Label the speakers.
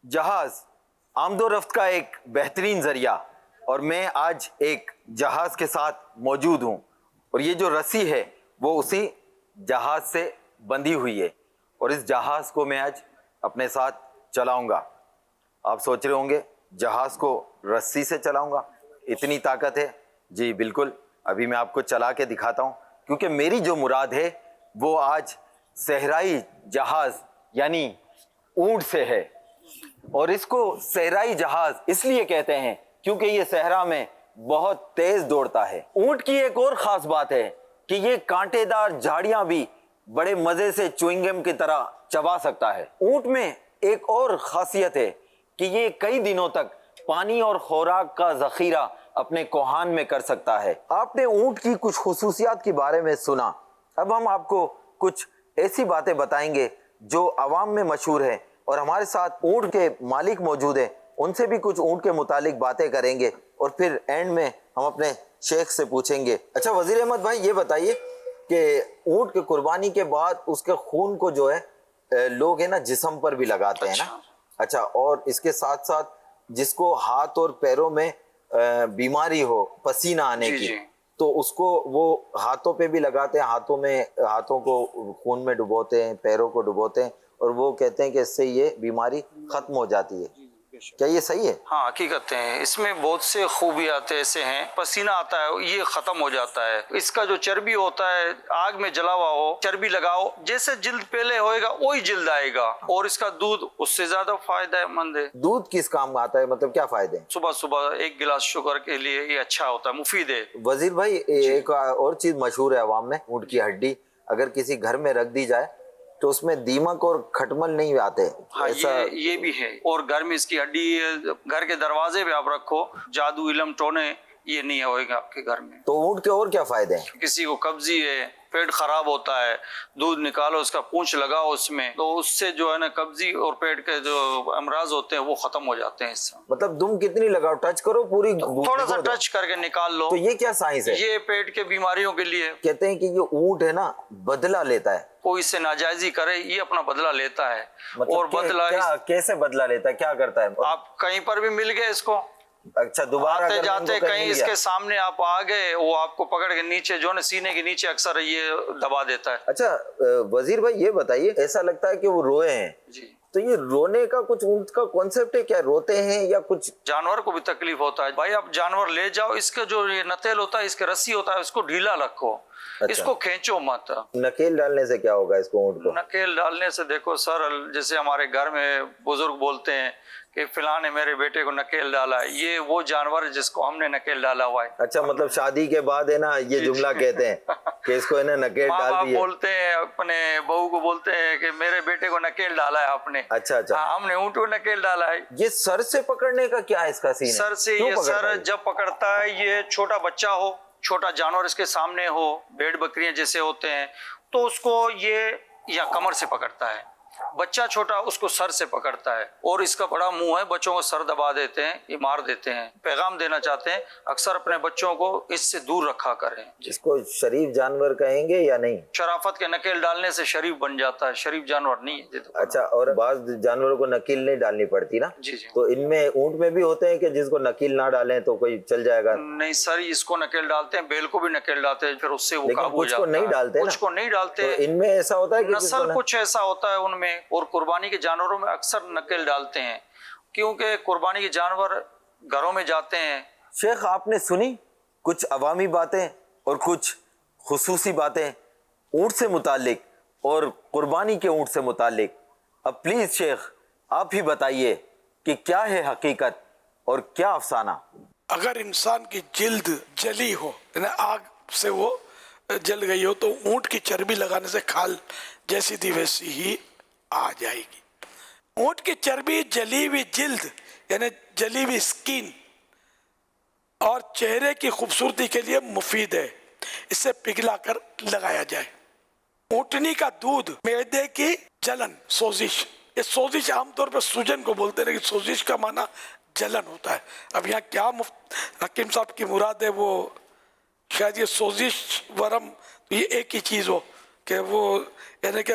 Speaker 1: جہاز آمد و رفت کا ایک بہترین ذریعہ، اور میں آج ایک جہاز کے ساتھ موجود ہوں، اور یہ جو رسی ہے وہ اسی جہاز سے بندھی ہوئی ہے، اور اس جہاز کو میں آج اپنے ساتھ چلاؤں گا۔ آپ سوچ رہے ہوں گے جہاز کو رسی سے چلاؤں گا، اتنی طاقت ہے؟ جی بالکل، ابھی میں آپ کو چلا کے دکھاتا ہوں، کیونکہ میری جو مراد ہے وہ آج صحرائی جہاز یعنی اونٹ سے ہے۔ اور اس کو صحرائی جہاز اس لیے کہتے ہیں کیونکہ یہ صحرا میں بہت تیز دوڑتا ہے۔ اونٹ کی ایک اور خاص بات ہے کہ یہ کانٹے دار جھاڑیاں بھی بڑے مزے سے چوئنگم کی طرح چبا سکتا ہے۔ اونٹ میں ایک اور خاصیت ہے کہ یہ کئی دنوں تک پانی اور خوراک کا ذخیرہ اپنے کوہان میں کر سکتا ہے۔ آپ نے اونٹ کی کچھ خصوصیات کے بارے میں سنا، اب ہم آپ کو کچھ ایسی باتیں بتائیں گے جو عوام میں مشہور ہیں، اور ہمارے ساتھ اونٹ کے مالک موجود ہیں، ان سے بھی کچھ اونٹ کے متعلق باتیں کریں گے، اور پھر اینڈ میں ہم اپنے شیخ سے پوچھیں گے۔ اچھا وزیر احمد بھائی، یہ بتائیے کہ اونٹ کی قربانی کے بعد اس کے خون کو جو ہے لوگ ہیں نا جسم پر بھی لگاتے ہیں نا؟ اچھا، اور اس کے ساتھ ساتھ جس کو ہاتھ اور پیروں میں بیماری ہو پسینہ آنے کی، تو اس کو وہ ہاتھوں پہ بھی لگاتے ہیں، ہاتھوں کو خون میں ڈبوتے ہیں، پیروں کو ڈبوتے ہیں، اور وہ کہتے ہیں کہ اس سے یہ بیماری ختم ہو جاتی ہے۔ کیا یہ صحیح ہے؟
Speaker 2: ہاں حقیقت ہے، اس میں بہت سے خوبیات ایسے ہیں، پسینہ آتا ہے یہ ختم ہو جاتا ہے، اس کا جو چربی ہوتا ہے آگ میں جلا ہوا ہو، چربی لگاؤ، جیسے جلد پہلے ہوئے گا وہی جلد آئے گا، اور اس کا دودھ اس سے زیادہ فائدہ مند ہے۔
Speaker 1: دودھ کس کام میں آتا ہے، مطلب کیا فائدے ہیں؟
Speaker 2: صبح صبح ایک گلاس شوگر کے لیے یہ اچھا ہوتا ہے، مفید ہے۔
Speaker 1: وزیر بھائی، ایک اور چیز مشہور ہے عوام میں، اونٹ کی ہڈی اگر کسی گھر میں رکھ دی جائے تو اس میں دیمک اور کھٹمل نہیں آتے۔
Speaker 2: ہاں یہ بھی ہے، اور گھر میں اس کی ہڈی گھر کے دروازے پہ آپ رکھو، جادو علم ٹونے یہ نہیں ہوئے گا آپ کے گھر میں۔
Speaker 1: تو اونٹ کے اور کیا فائدے ہیں؟
Speaker 2: کسی کو قبضی ہے، پیٹ خراب ہوتا ہے، دودھ نکالو، اس کا پونچھ لگاؤ اس میں، تو اس سے جو ہے نا قبضی اور پیٹ کے جو امراض ہوتے ہیں وہ ختم ہو جاتے ہیں۔ اس سے
Speaker 1: مطلب دم کتنی لگاؤ، ٹچ کرو پوری،
Speaker 2: تھوڑا سا ٹچ کر کے نکال لو۔
Speaker 1: تو یہ کیا سائنس ہے؟
Speaker 2: یہ پیٹ کے بیماریوں کے لیے۔
Speaker 1: کہتے ہیں کہ یہ اونٹ ہے نا بدلہ لیتا ہے،
Speaker 2: کوئی اس سے ناجائزی کرے یہ اپنا بدلہ لیتا ہے، اور
Speaker 1: مطلب
Speaker 2: بدلہ
Speaker 1: کیسے بدلہ لیتا ہے، کیا کرتا ہے؟
Speaker 2: آپ کہیں پر بھی مل گئے اس کو،
Speaker 1: اچھا دوبارہ
Speaker 2: آتے جاتے کہیں اس کے سامنے آپ آ گئے، وہ آپ کو پکڑ کے نیچے جو ہے سینے کے نیچے اکثر یہ دبا دیتا ہے۔
Speaker 1: اچھا وزیر بھائی یہ بتائیے، ایسا لگتا ہے کہ وہ روئے ہیں،
Speaker 2: جی
Speaker 1: تو یہ رونے کا کچھ اونٹ کا کانسیپٹ ہے کیا؟ روتے ہیں یا کچھ؟
Speaker 2: جانور کو بھی تکلیف ہوتا ہے بھائی، آپ جانور لے جاؤ، اس کا جو یہ نتیل ہوتا ہے، اس کے رسی ہوتا ہے، اس کو ڈھیلا رکھو، اس کو کھینچو مت۔
Speaker 1: نکیل ڈالنے سے کیا ہوگا اس کو، اونٹ کو؟
Speaker 2: نکیل ڈالنے سے دیکھو سر، جیسے ہمارے گھر میں بزرگ بولتے ہیں کہ فلاں نے میرے بیٹے کو نکیل ڈالا ہے، یہ وہ جانور ہے جس کو ہم نے نکیل ڈالا ہوا ہے۔
Speaker 1: اچھا، مطلب شادی کے بعد ہے نا یہ جملہ کہتے ہیں کہ اس کو ہے نا نکیل
Speaker 2: ماں
Speaker 1: ڈال
Speaker 2: باپ
Speaker 1: دیے۔
Speaker 2: بولتے ہیں اپنے بہو کو، بولتے ہیں کہ میرے بیٹے کو نکیل ڈالا ہے آپ نے۔
Speaker 1: اچھا
Speaker 2: ہم نے اونٹ کو نکیل ڈالا ہے۔
Speaker 1: یہ سر سے پکڑنے کا کیا ہے اس کا سین؟
Speaker 2: سر سے یہ سر جب پکڑتا ہے، یہ چھوٹا بچہ ہو، چھوٹا جانور اس کے سامنے ہو، بھیڑ بکریاں جیسے ہوتے ہیں، تو اس کو یہ یا کمر سے پکڑتا ہے، بچہ چھوٹا اس کو سر سے پکڑتا ہے، اور اس کا بڑا منہ ہے، بچوں کو سر دبا دیتے ہیں، یہ مار دیتے ہیں۔ پیغام دینا چاہتے ہیں اکثر اپنے بچوں کو اس سے دور رکھا کریں۔
Speaker 1: اس کو شریف جانور کہیں گے یا نہیں؟
Speaker 2: شرافت کے نکیل ڈالنے سے شریف بن جاتا ہے، شریف جانور نہیں ہے۔
Speaker 1: اچھا، اور بعض جانوروں کو نکیل نہیں ڈالنی پڑتی نا؟
Speaker 2: جی جی،
Speaker 1: تو ان میں اونٹ میں بھی ہوتے ہیں کہ جس کو نکیل نہ ڈالیں تو کوئی چل جائے گا؟
Speaker 2: نہیں سر، اس کو نکیل ڈالتے ہیں، بیل کو بھی نکیل ڈالتے ہیں، پھر اس سے وہ قابو ہو
Speaker 1: کچھ
Speaker 2: جاتا
Speaker 1: کو
Speaker 2: ہے۔
Speaker 1: نہیں ڈالتے،
Speaker 2: کچھ کو نہیں ڈالتے،
Speaker 1: تو ان میں ایسا ہوتا ہے کہ
Speaker 2: نسل کچھ ایسا ہوتا ہے ان میں، اور قربانی کے جانوروں میں اکثر نکیل ڈالتے ہیں، کیونکہ قربانی کے جانور گھروں میں جاتے ہیں۔
Speaker 1: شیخ آپ نے سنی کچھ عوامی باتیں اور کچھ خصوصی باتیں اونٹ سے متعلق اور قربانی کے اونٹ سے متعلق۔ اب پلیز شیخ آپ ہی بتائیے کہ کیا ہے حقیقت اور کیا افسانہ؟
Speaker 3: اگر انسان کی جلد جلی ہو، یعنی آگ سے وہ جل گئی ہو، تو اونٹ کی چربی لگانے سے کھال جیسی تھی ویسی ہی آ جائے گی۔ اونٹ کی چربی جلی ہوئی جلد یعنی جلی ہوئی سکین اور چہرے کی خوبصورتی کے لیے مفید ہے، اس سے پگھلا کر لگایا جائے۔ اونٹنی کا دودھ معدے کی جلن، سوزش، یہ سوزش عام طور پر سوجن کو بولتے ہیں، لیکن سوزش کا معنی جلن ہوتا ہے۔ اب یہاں کیا حکیم صاحب کی مراد ہے، وہ شاید یہ سوزش ورم یہ ایک ہی چیز ہو کہ وہ یعنی کہ